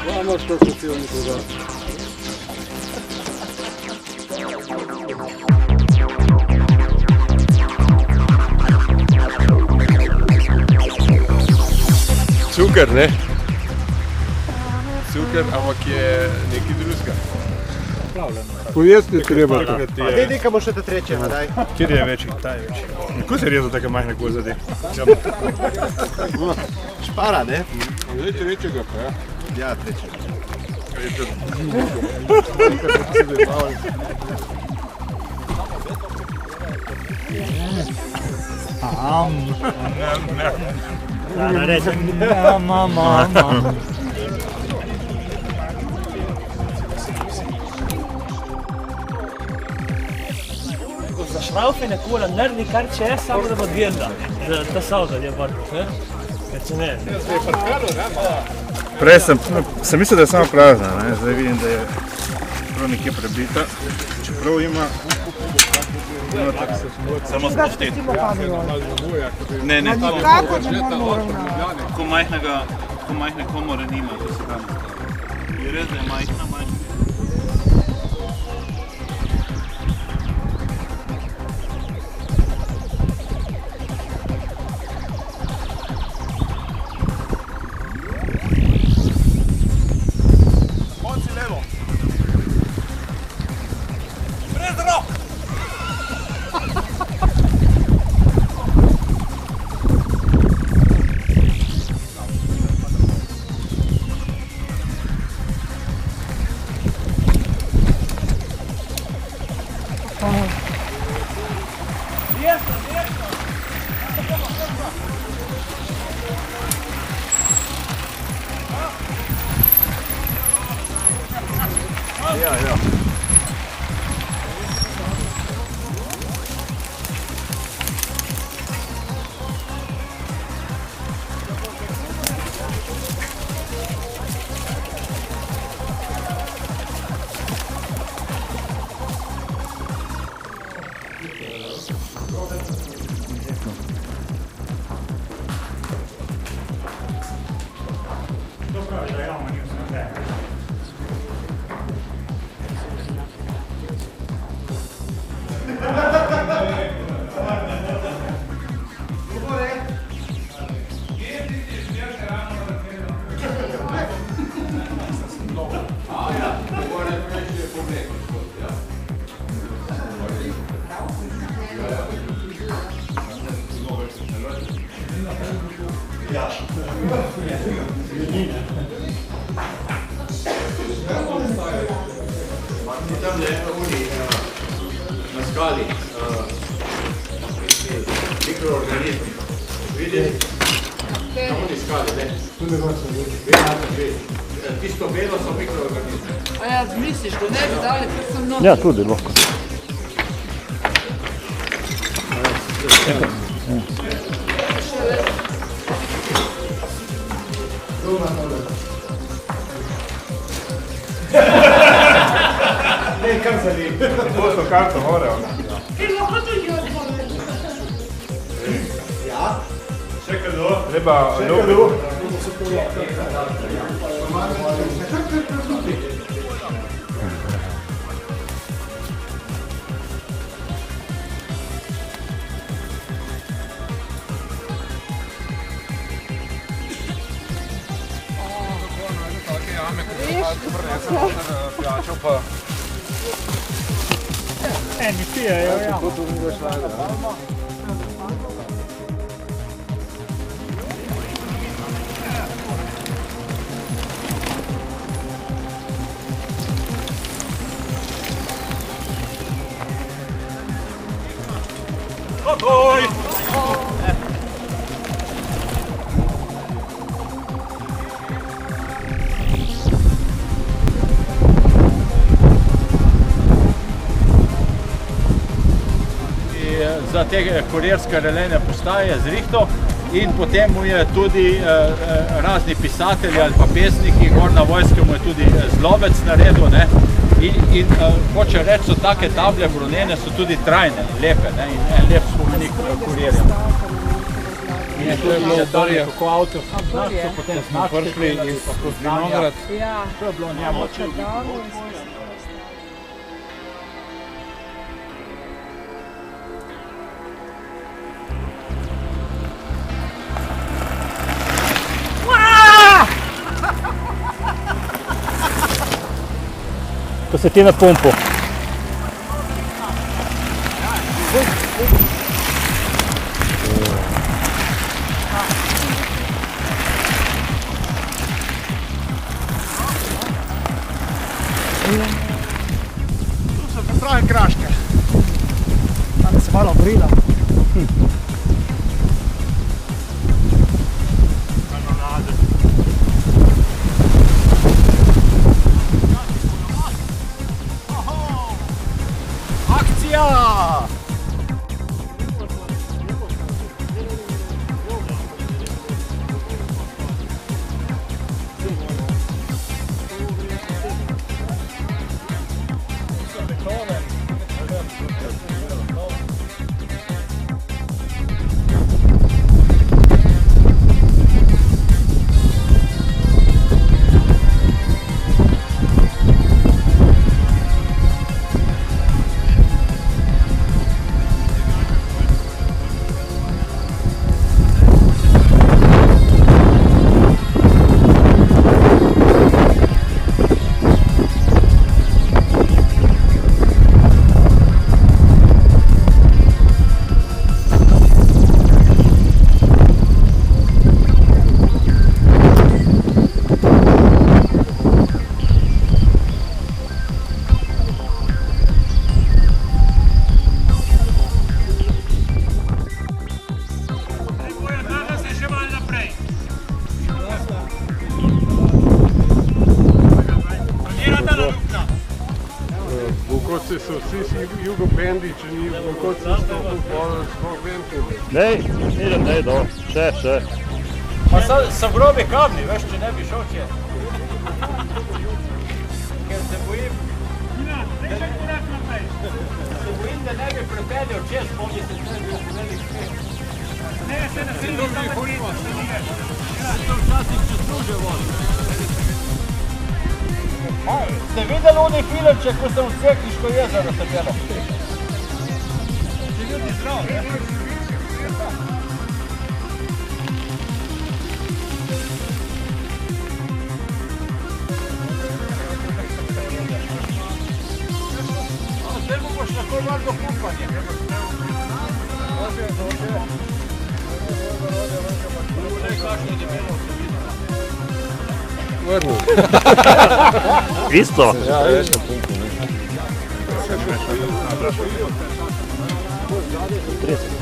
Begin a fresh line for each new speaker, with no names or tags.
Vamos što su ti oni toga.
Cukor, ne? Cukor, ampak je nekaj drugega.
Pojesti treba.
Dej, nekamo še te trečeva, daj.
Kjer je večji? Ta je večji. Kako se rezal take majhne kozade?
Špara, ne?
Zdaj trečega pa, ja.
Ja, trečeva.
Za šraufene kola naredi kar če je, samo da bo dvirda. Za ta savda je vrlo, ne? Ker če ne.
Prej sem mislil, da je samo prazna, ne? Zdaj vidim, da je prav nekje prebita. Čeprav ima...
Samo sprošteti. Ne, ko majhne komore nima, to se tam. Je res, da je majhna.
Tam na skali mikroorganizmi. Vidim? Na oni skali, ne? Tisto belo so mikroorganizmi.
A ja, misliš, da ne bi dali prstom noč?
Ja, tudi lahko.
Ne, kar zalim.
Bosto karto more.
Lahko tudi odmore.
Ja?
Še kaj do? Treba dobro.
Mi pijejo, ja.
Oj!
Za te kurirske relejne postaje z Rihto
In potem mu je tudi razni pisatelji ali pa pesniki, Gorna vojska mu je tudi zlobec naredil, ne. In hoče reči, so take table brunene, so tudi trajne, lepe, ne, in en lep spomenik kurirjem. In to je bilo Darje, kako avto, so potem prišli iz Vinograd.
Ja.
To je bilo njemu.
To se ti na pumpu.
Tu so pripravljene kraške. Tam se malo borila. Akcija!
Bukovci so vsi jugobendi, če ni Bukovci stopil pol, sploh vem,
Nej, do, še.
Pa so grobi kamni, veš, če ne bi šel če. Ker se bojim, da ne bi prepeljal čez, pomni se ne bi velik spet. Ne, se ne bi tako to včasih čez druže vodi. Ste videli oni filmček, ko sem v Cekliško jezero se delal? Če ljudi zdrav, ne? Zdaj mu boš lahko vrlo kumpanje.
vrnil.
Isto?
Ja, veš.
Res.